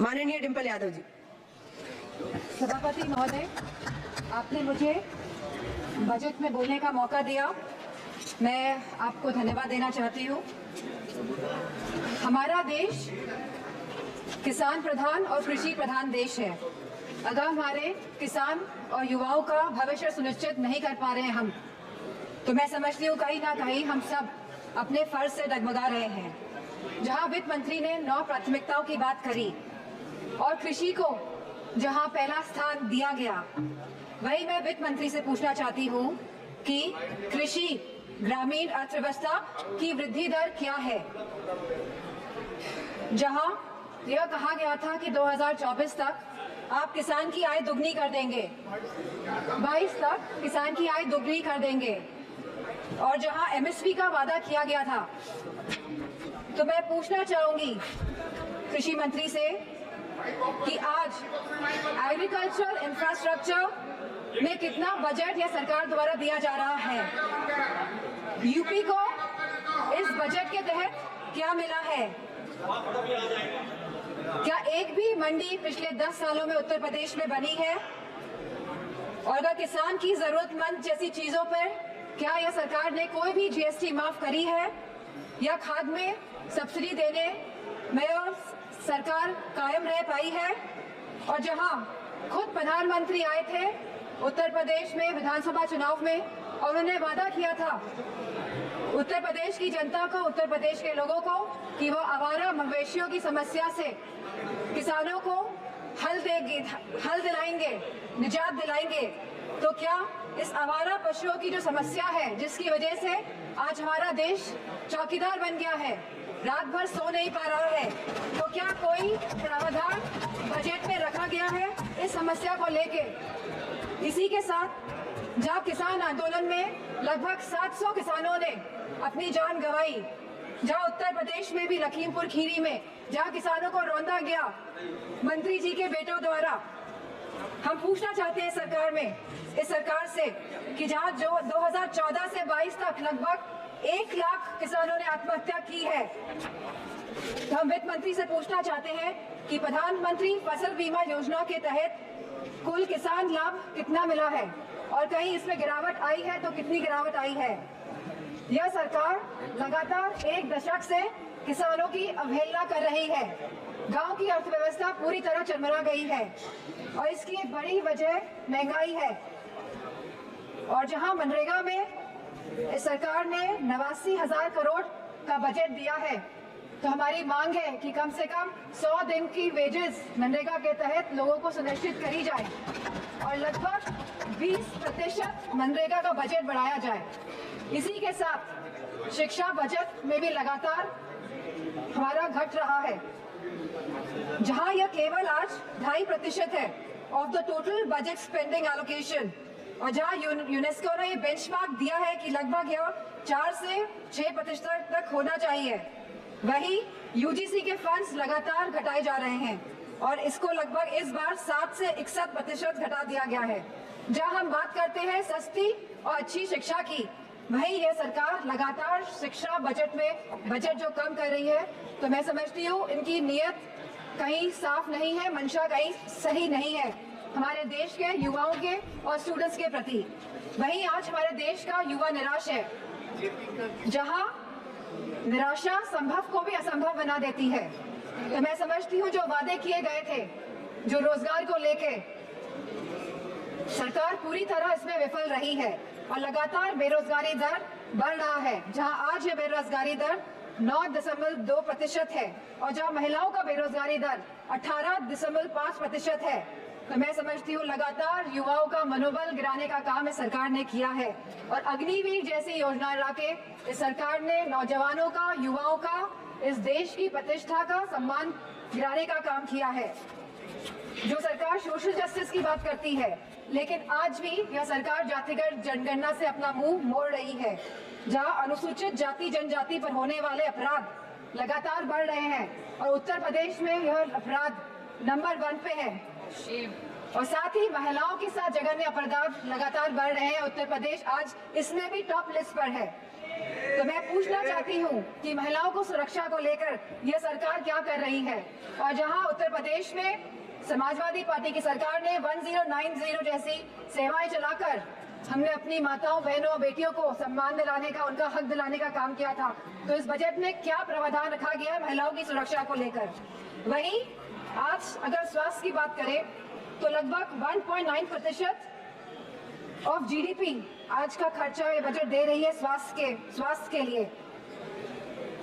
माननीय डिंपल यादव जी। सभापति महोदय, आपने मुझे बजट में बोलने का मौका दिया, मैं आपको धन्यवाद देना चाहती हूँ। हमारा देश किसान प्रधान और कृषि प्रधान देश है। अगर हमारे किसान और युवाओं का भविष्य सुनिश्चित नहीं कर पा रहे हैं हम, तो मैं समझती हूँ कहीं ना कहीं हम सब अपने फर्ज से डगमगा रहे हैं। जहाँ वित्त मंत्री ने 9 प्राथमिकताओं की बात करी और कृषि को जहाँ पहला स्थान दिया गया, वही मैं वित्त मंत्री से पूछना चाहती हूँ कि कृषि ग्रामीण अर्थव्यवस्था की वृद्धि दर क्या है। जहाँ यह कहा गया था कि 2024 तक आप किसान की आय दुगनी कर देंगे, 22 तक किसान की आय दुगनी कर देंगे, और जहां एमएसपी का वादा किया गया था, तो मैं पूछना चाहूंगी कृषि मंत्री से कि आज एग्रीकल्चरल इंफ्रास्ट्रक्चर में कितना बजट या सरकार द्वारा दिया जा रहा है। यूपी को इस बजट के तहत क्या मिला है। क्या एक भी मंडी पिछले 10 सालों में उत्तर प्रदेश में बनी है। और अगर किसान की जरूरतमंद जैसी चीजों पर क्या यह सरकार ने कोई भी जीएसटी माफ करी है, या खाद में सब्सिडी देने में और सरकार कायम रह पाई है। और जहां खुद प्रधानमंत्री आए थे उत्तर प्रदेश में विधानसभा चुनाव में, और उन्होंने वादा किया था उत्तर प्रदेश की जनता को, उत्तर प्रदेश के लोगों को, कि वो आवारा मवेशियों की समस्या से किसानों को हल दिलाएंगे, निजात दिलाएंगे। तो क्या इस आवारा पशुओं की जो समस्या है, जिसकी वजह से आज हमारा देश चौकीदार बन गया है, रात भर सो नहीं पा रहा है, तो क्या कोई प्रावधान बजट में रखा गया है इस समस्या को लेके। इसी के साथ जब किसान आंदोलन में लगभग 700 किसानों ने अपनी जान गंवाई, जहां उत्तर प्रदेश में भी लखीमपुर खीरी में जहां किसानों को रौंदा गया मंत्री जी के बेटों द्वारा, हम पूछना चाहते हैं इस सरकार से कि जहां जो 2014 से 22 तक लगभग 1 लाख किसानों ने आत्महत्या की है, तो हम वित्त मंत्री से पूछना चाहते हैं कि प्रधानमंत्री फसल बीमा योजना के तहत कुल किसान लाभ कितना मिला है, और कहीं इसमें गिरावट आई है तो कितनी गिरावट आई है। यह सरकार लगातार 1 दशक से किसानों की अवहेलना कर रही है। गांव की अर्थव्यवस्था पूरी तरह चरमरा गई है, और इसकी एक बड़ी वजह महंगाई है। और जहां मनरेगा में इस सरकार ने 89,000 करोड़ का बजट दिया है, तो हमारी मांग है कि कम से कम 100 दिन की वेजेस मनरेगा के तहत लोगों को सुनिश्चित करी जाए, और लगभग 20% मनरेगा का बजट बढ़ाया जाए। इसी के साथ शिक्षा बजट में भी लगातार हमारा घट रहा है, जहां यह केवल आज 2.5% है of the total budget spending allocation, और जहां यूनेस्को ने बेंचमार्क दिया है कि लगभग यह 4 से 6% तक होना चाहिए, वही यूजीसी के फंड्स लगातार घटाए जा रहे हैं, और इसको लगभग इस बार 7 से 61% घटा दिया गया है। जहां हम बात करते हैं सस्ती और अच्छी शिक्षा की, वही यह सरकार लगातार शिक्षा बजट जो कम कर रही है, तो मैं समझती हूँ इनकी नीयत कहीं साफ नहीं है, मंशा कहीं सही नहीं है हमारे देश के युवाओं के और स्टूडेंट्स के प्रति। वहीं आज हमारे देश का युवा निराश है, जहां निराशा संभव को भी असंभव बना देती है। तो मैं समझती हूँ जो वादे किए गए थे, जो रोजगार को लेके, सरकार पूरी तरह इसमें विफल रही है, और लगातार बेरोजगारी दर बढ़ रहा है। जहां आज ये बेरोजगारी दर 9.2% है, और जहां महिलाओं का बेरोजगारी दर 18.5% है, तो मैं समझती हूँ लगातार युवाओं का मनोबल गिराने का काम इस सरकार ने किया है। और अग्निवीर जैसी योजना लाके इस सरकार ने नौजवानों का, युवाओं का, इस देश की प्रतिष्ठा का, सम्मान गिराने का काम किया है। जो सरकार सोशल जस्टिस की बात करती है, लेकिन आज भी यह सरकार जातिगत जनगणना से अपना मुंह मोड़ रही है, जहां अनुसूचित जाति जनजाति पर होने वाले अपराध लगातार बढ़ रहे हैं, और उत्तर प्रदेश में यह अपराध नंबर 1 पे है। और साथ ही महिलाओं के साथ जघन्य अपराध लगातार बढ़ रहे हैं। उत्तर प्रदेश आज इसमें भी टॉप लिस्ट पर है। तो मैं पूछना चाहती हूँ कि महिलाओं को सुरक्षा को लेकर यह सरकार क्या कर रही है। और जहां उत्तर प्रदेश में समाजवादी पार्टी की सरकार ने 1090 जैसी सेवाएं चलाकर हमने अपनी माताओं, बहनों, बेटियों को सम्मान दिलाने का, उनका हक दिलाने का काम किया था, तो इस बजट में क्या प्रावधान रखा गया है महिलाओं की सुरक्षा को लेकर। वहीं आज अगर स्वास्थ्य की बात करें तो लगभग 1.9% ऑफ जीडीपी आज का खर्चा ये बजट दे रही है स्वास्थ्य के लिए।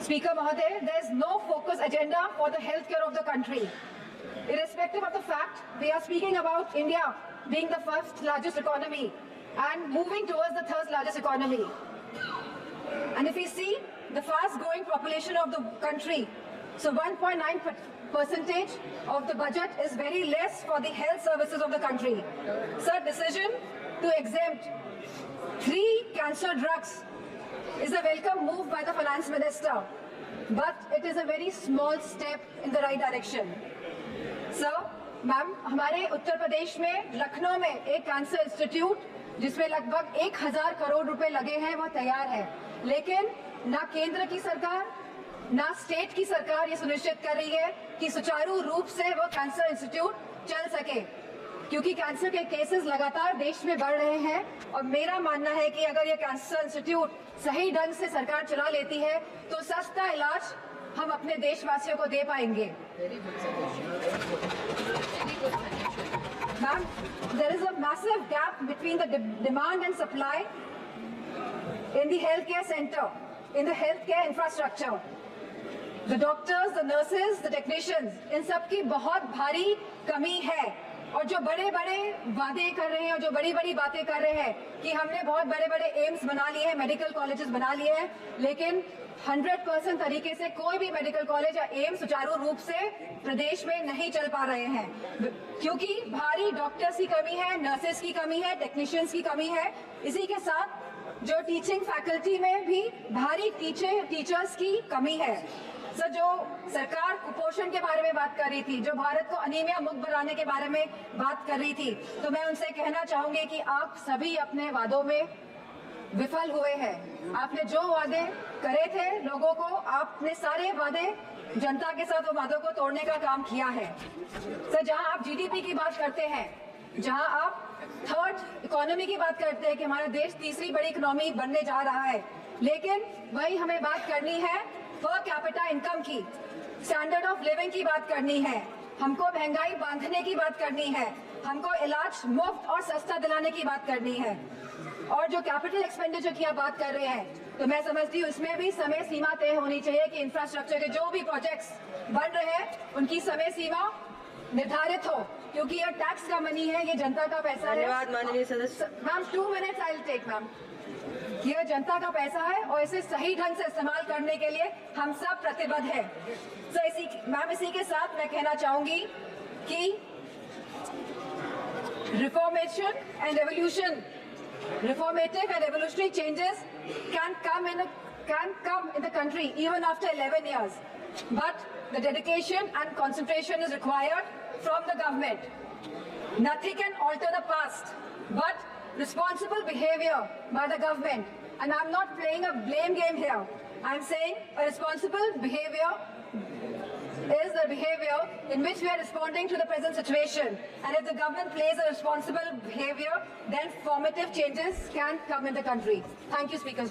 स्पीकर महोदय, there is no focus agenda for the healthcare of the country. Irrespective of the fact, we are speaking about India being the first largest economy and moving towards the third largest economy. And if we see the fast growing population of the country, so 1.9% of the budget is very less for the health services of the country. Sir, decision to exempt 3 cancer drugs is a welcome move by the finance minister, but it is a very small step in the right direction. Sir, ma'am, हमारे उत्तर प्रदेश में लखनऊ में एक cancer institute जिसमें लगभग 1000 करोड़ रुपए लगे हैं वो तैयार है, लेकिन ना केंद्र की सरकार ना स्टेट की सरकार ये सुनिश्चित कर रही है कि सुचारू रूप से वो कैंसर इंस्टीट्यूट चल सके, क्योंकि कैंसर के केसेस लगातार देश में बढ़ रहे हैं। और मेरा मानना है कि अगर ये कैंसर इंस्टीट्यूट सही ढंग से सरकार चला लेती है तो सस्ता इलाज हम अपने देशवासियों को दे पाएंगे। Ma'am, there is a massive gap between the demand and supply in the healthcare center, in the healthcare infrastructure. The doctors, the nurses, the technicians, इन सब की बहुत भारी कमी है। और जो बड़े बड़े वादे कर रहे हैं और जो बड़ी बड़ी बातें कर रहे हैं कि हमने बहुत बड़े बड़े एम्स बना लिए हैं, मेडिकल कॉलेजेस बना लिए हैं, लेकिन 100% तरीके से कोई भी मेडिकल कॉलेज या एम्स सुचारू रूप से प्रदेश में नहीं चल पा रहे हैं, क्योंकि भारी डॉक्टर्स की कमी है, नर्सेस की कमी है, टेक्नीशियंस की कमी है। इसी के साथ जो टीचिंग फैकल्टी में भी भारी टीचर्स की कमी है। सर, जो सरकार कुपोषण के बारे में बात कर रही थी, जो भारत को अनीमिया मुक्त बनाने के बारे में बात कर रही थी, तो मैं उनसे कहना चाहूंगी कि आप सभी अपने वादों में विफल हुए हैं। आपने जो वादे करे थे लोगों को, आपने सारे वादे जनता के साथ वो वादों को तोड़ने का काम किया है। सर, जहां आप जीडीपी की बात करते हैं, जहां आप थर्ड इकोनॉमी की बात करते हैं कि हमारा देश तीसरी बड़ी इकोनॉमी बनने जा रहा है, लेकिन वही हमें बात करनी है पर कैपिटा इनकम की, स्टैंडर्ड ऑफ लिविंग की बात करनी है, हमको महंगाई बांधने की बात करनी है, हमको इलाज मुफ्त और सस्ता दिलाने की बात करनी है। और जो कैपिटल एक्सपेंडिचर की आप बात कर रहे हैं, तो मैं समझती हूँ इसमें भी समय सीमा तय होनी चाहिए कि इंफ्रास्ट्रक्चर के जो भी प्रोजेक्ट्स बन रहे हैं उनकी समय सीमा निर्धारित हो, क्योंकि ये टैक्स का मनी है, ये जनता का पैसा है। धन्यवाद माननीय सदस्य। Ma'am, 2 minutes I will take ma'am. यह जनता का पैसा है और इसे सही ढंग से इस्तेमाल करने के लिए हम सब प्रतिबद्ध हैं। मैम, इसी के साथ मैं कहना चाहूंगी कि reformative and revolutionary changes can come in the country even after 11 years, but the dedication and concentration is required from the government. Nothing can alter the past, but responsible behavior by the government. And I'm not playing a blame game here. I'm saying a responsible behavior is the behavior in which we are responding to the present situation. And if the government plays a responsible behavior, then formative changes can come in the country. Thank you, Speaker.